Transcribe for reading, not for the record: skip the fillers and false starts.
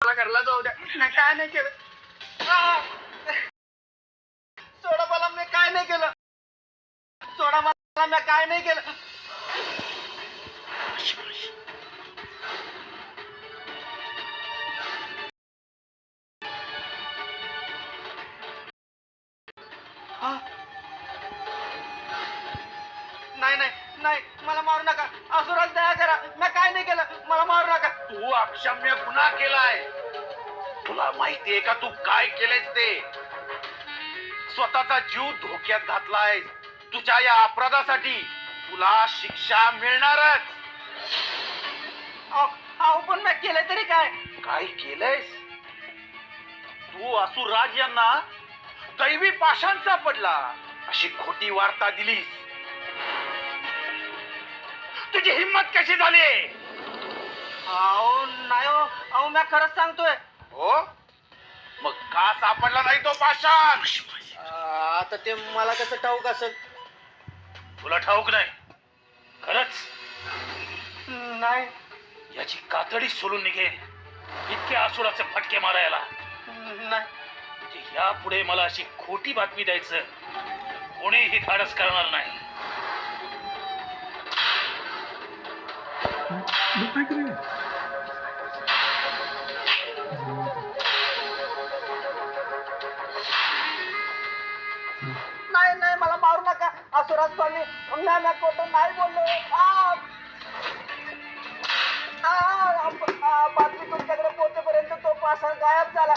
मला घरला जाऊ द्या. नाही काय नाही केलं. सोडा मला, मी काय नाही केलं. सोडा मला, मी काय नाही केलं. नाही नाही नाही, मला मारू नका. असुराज दया करा. मी काय नाही केलं. मला मारू नका. तू अक्षम्य गुन्हा केलाय. तुला माहितीये का तू काय केलंयस ते? स्वतःचा जीव धोक्यात घातलाय. तुझ्या या अपराधासाठी तुला शिक्षा मिळणारच. अहो पण मी केलं तरी काय? काय केलंयस तू? असुरराज यांना दैवी पाषाण सापडला अशी खोटी वार्ता दिलीस. तुझी हिम्मत कशी झाली? अहो नाही हो. अहो मी खरंच सांगतोय. हो, मग का सापडला नाही तो पाषाण? आता ते मला कसं ठाऊक असेल? तुला ठाऊक नाही? खरंच नाही. याची कातडी सोलून निघेल इतक्या असुराचे फटके मारायला. नाही. यापुढे मला अशी खोटी बातमी द्यायचं कोणीही धाडस करणार नाही. नाही नाही, मला मारू नका. असुराज स्वामी, मी खोटं नाही बोललो. बातमी तुमच्याकडे पोहोचेपर्यंत तो पाषाण गायब झाला.